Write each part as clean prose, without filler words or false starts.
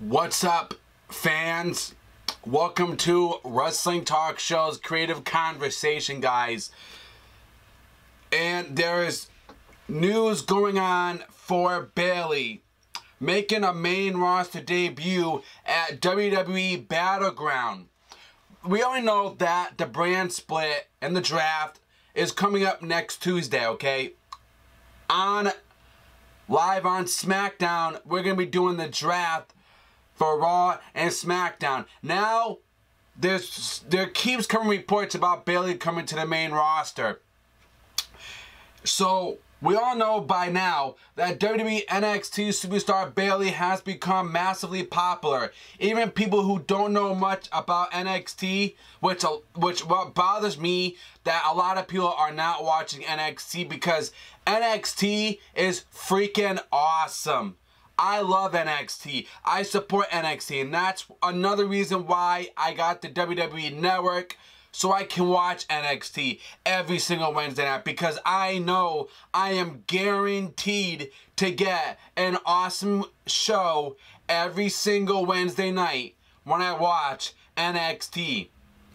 What's up, fans? Welcome to Wrestling Talk Show's Creative Conversation, guys. And there is news going on for Bayley making a main roster debut at WWE Battleground. We already know that the brand split and the draft is coming up next Tuesday, okay? Live on SmackDown, we're going to be doing the draft for Raw and SmackDown. Now, there keeps coming reports about Bayley coming to the main roster. So, we all know by now that WWE NXT superstar Bayley has become massively popular. Even people who don't know much about NXT, which what bothers me, that a lot of people are not watching NXT because NXT is freaking awesome. I love NXT. I support NXT, and that's another reason why I got the WWE Network, so I can watch NXT every single Wednesday night, because I know I am guaranteed to get an awesome show every single Wednesday night when I watch NXT.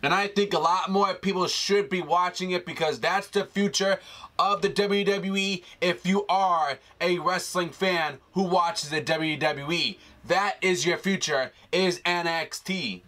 And I think a lot more people should be watching it, because that's the future of the WWE. If you are a wrestling fan who watches the WWE, that is your future, is NXT.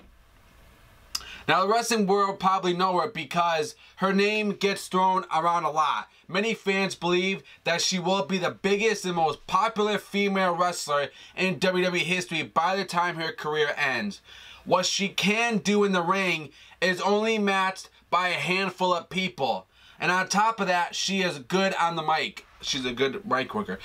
Now, the wrestling world probably know her because her name gets thrown around a lot. Many fans believe that she will be the biggest and most popular female wrestler in WWE history by the time her career ends. What she can do in the ring is only matched by a handful of people. And on top of that, she is good on the mic. She's a good mic worker.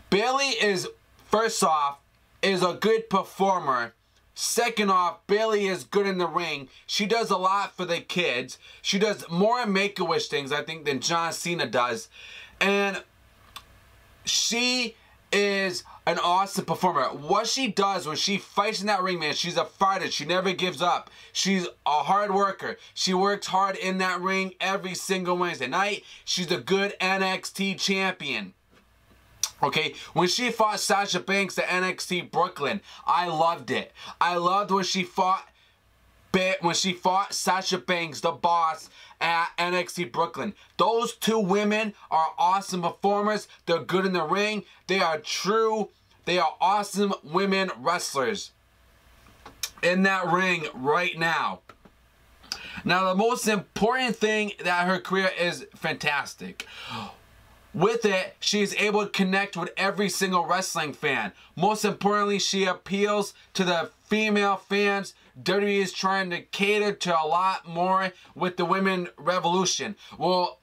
Bayley is, first off, is a good performer. Second off, Bayley is good in the ring. She does a lot for the kids. She does more Make-A-Wish things, I think, than John Cena does. And she is an awesome performer. What she does when she fights in that ring, man, she's a fighter. She never gives up. She's a hard worker. She works hard in that ring every single Wednesday night. She's a good NXT champion. Okay, when she fought Sasha Banks at NXT Brooklyn, I loved it. I loved when she fought Sasha Banks, the boss, at NXT Brooklyn. Those two women are awesome performers. They're good in the ring. They are awesome women wrestlers in that ring right now. Now, the most important thing that her career is fantastic. With it, she is able to connect with every single wrestling fan. Most importantly, she appeals to the female fans. WWE is trying to cater to a lot more with the women revolution. Well,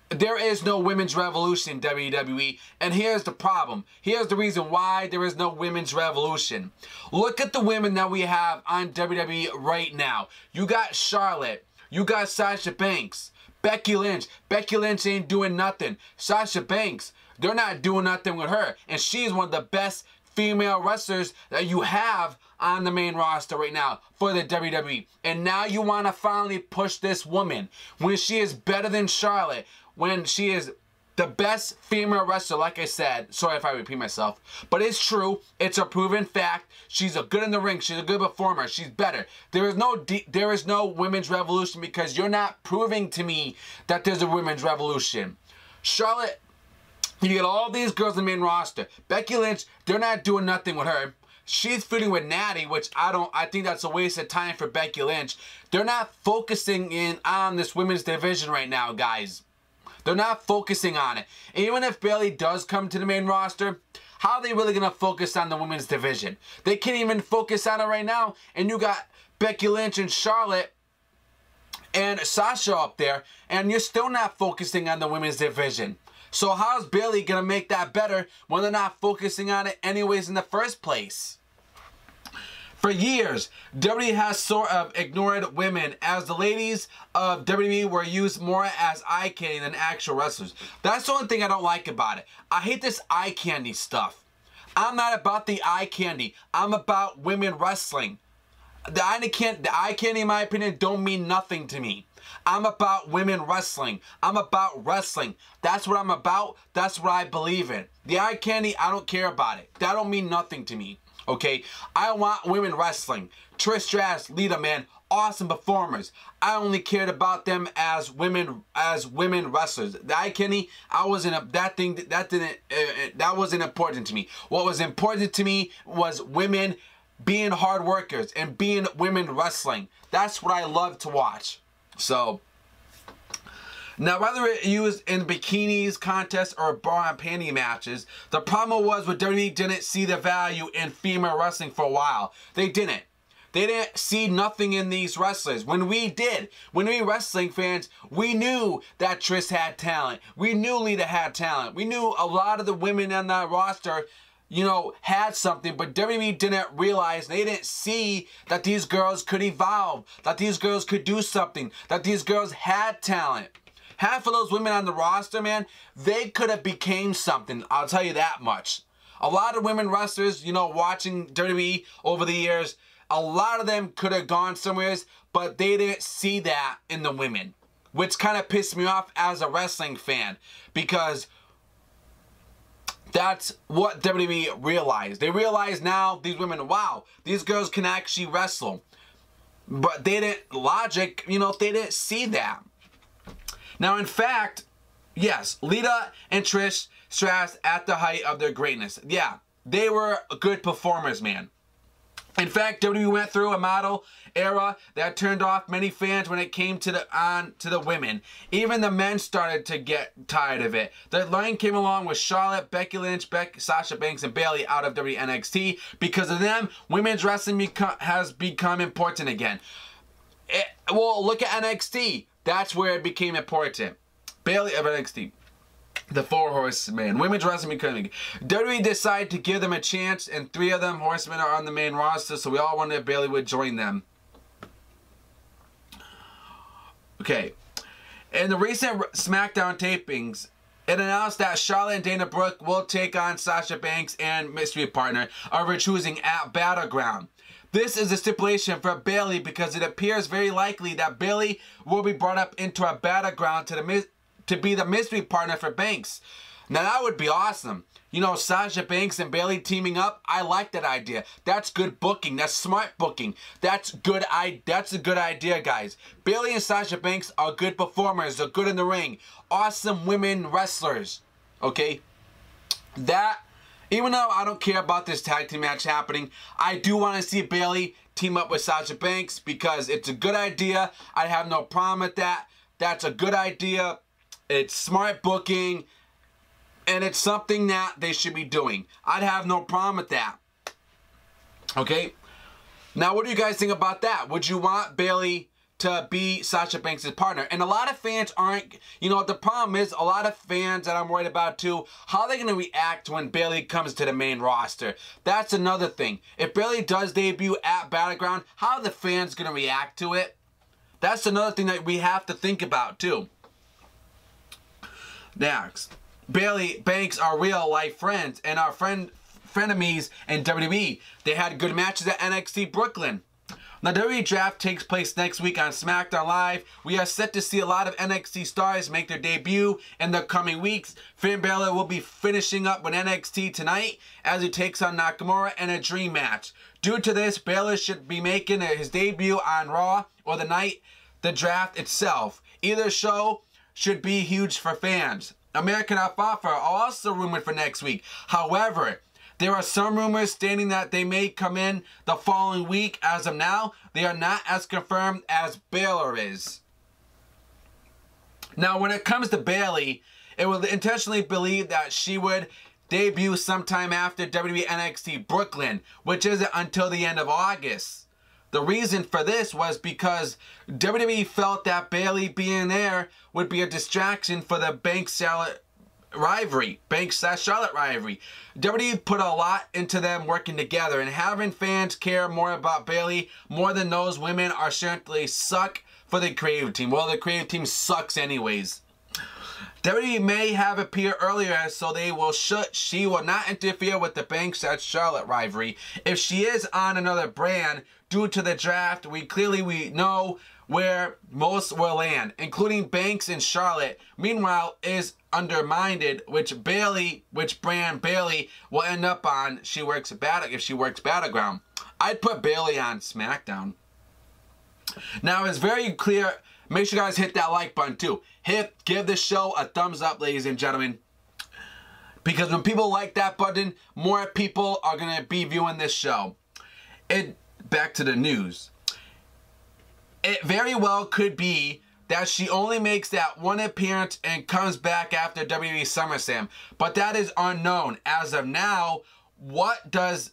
there is no women's revolution in WWE, and here's the problem. Here's the reason why there is no women's revolution. Look at the women that we have on WWE right now. You got Charlotte. You got Sasha Banks. Becky Lynch. Becky Lynch ain't doing nothing. Sasha Banks, they're not doing nothing with her. And she's one of the best female wrestlers that you have on the main roster right now for the WWE. And now you want to finally push this woman when she is better than Charlotte, when she is the best female wrestler, like I said. Sorry if I repeat myself, but it's true. It's a proven fact. She's a good in the ring. She's a good performer. She's better. There is no women's revolution, because you're not proving to me that there's a women's revolution. Charlotte, you get all these girls in the main roster. Becky Lynch, they're not doing nothing with her. She's feuding with Natty, which I think that's a waste of time for Becky Lynch. They're not focusing in on this women's division right now, guys. They're not focusing on it. Even if Bayley does come to the main roster, how are they really going to focus on the women's division? They can't even focus on it right now. And you got Becky Lynch and Charlotte and Sasha up there, and you're still not focusing on the women's division. So how's Bayley going to make that better when they're not focusing on it anyways in the first place? For years, WWE has sort of ignored women, as the ladies of WWE were used more as eye candy than actual wrestlers. That's the only thing I don't like about it. I hate this eye candy stuff. I'm not about the eye candy. I'm about women wrestling. The eye candy, in my opinion, don't mean nothing to me. I'm about women wrestling. I'm about wrestling. That's what I'm about. That's what I believe in. The eye candy, I don't care about it. That don't mean nothing to me. Okay, I want women wrestling. Trish Stratus, Lita, man, awesome performers. I only cared about them as women wrestlers. Kenny, I wasn't that wasn't important to me. What was important to me was women being hard workers and being women wrestling. That's what I love to watch. So now, whether it used in bikinis contests or bra and panty matches, the problem was with WWE didn't see the value in female wrestling for a while. They didn't. They didn't see nothing in these wrestlers. When we did, when we wrestling fans, we knew that Trish had talent. We knew Lita had talent. We knew a lot of the women on that roster, you know, had something, but WWE didn't realize, they didn't see that these girls could evolve, that these girls could do something, that these girls had talent. Half of those women on the roster, man, they could have became something. I'll tell you that much. A lot of women wrestlers, you know, watching WWE over the years, a lot of them could have gone somewhere, but they didn't see that in the women, which kind of pissed me off as a wrestling fan, because that's what WWE realized. They realized now, these women, wow, these girls can actually wrestle. But they didn't, logic, you know, they didn't see that. Now, in fact, yes, Lita and Trish Stratus at the height of their greatness. Yeah, they were good performers, man. In fact, WWE went through a model era that turned off many fans when it came to the women. Even the men started to get tired of it. The line came along with Charlotte, Becky Lynch, Sasha Banks, and Bayley out of WWE NXT. Because of them, women's wrestling has become important again. Well, look at NXT. That's where it became important. Bayley of NXT. The Four Horsemen. Women's wrestling becoming. WWE decided to give them a chance, and 3 of them horsemen are on the main roster, so we all wondered if Bayley would join them. Okay. In the recent SmackDown tapings, it announced that Charlotte and Dana Brooke will take on Sasha Banks and mystery partner over choosing at Battleground. This is a stipulation for Bayley because it appears very likely that Bayley will be brought up into a Battleground to be the mystery partner for Banks. Now that would be awesome. You know, Sasha Banks and Bayley teaming up, I like that idea. That's good booking. That's smart booking. That's a good idea, guys. Bayley and Sasha Banks are good performers. They're good in the ring. Awesome women wrestlers. Okay? Even though I don't care about this tag team match happening, I do want to see Bayley team up with Sasha Banks because it's a good idea. I have no problem with that. That's a good idea. It's smart booking, and it's something that they should be doing. I'd have no problem with that. Okay? Now, what do you guys think about that? Would you want Bayley to be Sasha Banks' partner? And a lot of fans aren't, you know, the problem is a lot of fans that I'm worried about too, how are they going to react when Bayley comes to the main roster? That's another thing. If Bayley does debut at Battleground, how are the fans going to react to it? That's another thing that we have to think about too. Next, Bayley Banks are real life friends and are frenemies in WWE. They had good matches at NXT Brooklyn. The WWE draft takes place next week on SmackDown Live. We are set to see a lot of NXT stars make their debut in the coming weeks. Finn Balor will be finishing up with NXT tonight as he takes on Nakamura in a dream match. Due to this, Balor should be making his debut on Raw or the draft itself. Either show should be huge for fans. American Alpha are also rumored for next week. However, there are some rumors stating that they may come in the following week. As of now, they are not as confirmed as Baylor is. Now, when it comes to Bayley, it was intentionally believed that she would debut sometime after WWE NXT Brooklyn, which isn't until the end of August. The reason for this was because WWE felt that Bayley being there would be a distraction for the Banks-Charlotte rivalry. Banks-Charlotte rivalry. WWE put a lot into them working together, and having fans care more about Bayley more than those women are certainly suck for the creative team. Well, the creative team sucks anyways. WWE may have appeared earlier, so she will not interfere with the Banks-Charlotte rivalry. If she is on another brand, due to the draft, we know where most will land, including Banks and Charlotte. Meanwhile, is undermined, which brand Bayley will end up on if she works Battleground. I'd put Bayley on SmackDown. Now, it's very clear. Make sure you guys hit that like button too. Give the show a thumbs up, ladies and gentlemen. Because when people like that button, more people are going to be viewing this show. Back to the news. It very well could be that she only makes that one appearance and comes back after WWE SummerSlam. But that is unknown. As of now, what does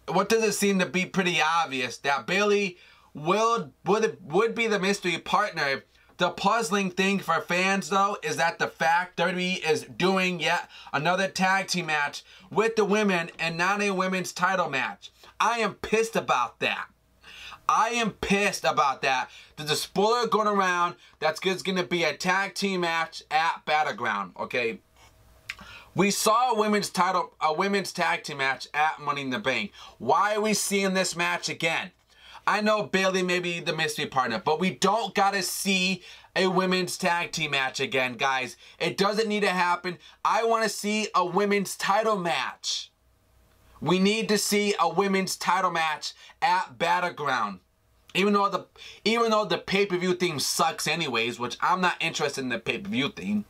it seem to be pretty obvious that Bayley would be the mystery partner. The puzzling thing for fans, though, is that the fact WWE is doing yet another tag team match with the women and not a women's title match. I am pissed about that. I am pissed about that. There's a spoiler going around that's going to be a tag team match at Battleground, okay? We saw a women's tag team match at Money in the Bank. Why are we seeing this match again? I know Bayley may be the mystery partner, but we don't gotta see a women's tag team match again, guys. It doesn't need to happen. I want to see a women's title match. We need to see a women's title match at Battleground. Even though the pay-per-view theme sucks anyways, which I'm not interested in the pay-per-view theme.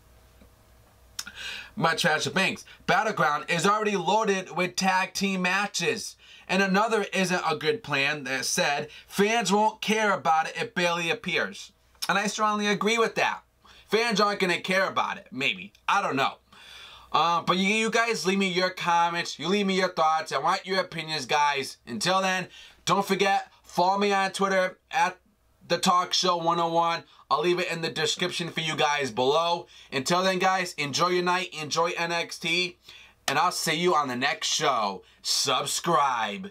Much Trash Banks. Battleground is already loaded with tag team matches. And another isn't a good plan that said fans won't care about it if Bayley appears. And I strongly agree with that. Fans aren't going to care about it. Maybe. I don't know. But you guys leave me your comments. You leave me your thoughts. I want your opinions, guys. Until then, don't forget, follow me on Twitter at The Talk Show 101. I'll leave it in the description for you guys below. Until then, guys, enjoy your night. Enjoy NXT. And I'll see you on the next show. Subscribe.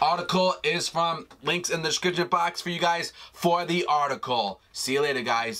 Article is from links in the description box for you guys for the article. See you later, guys.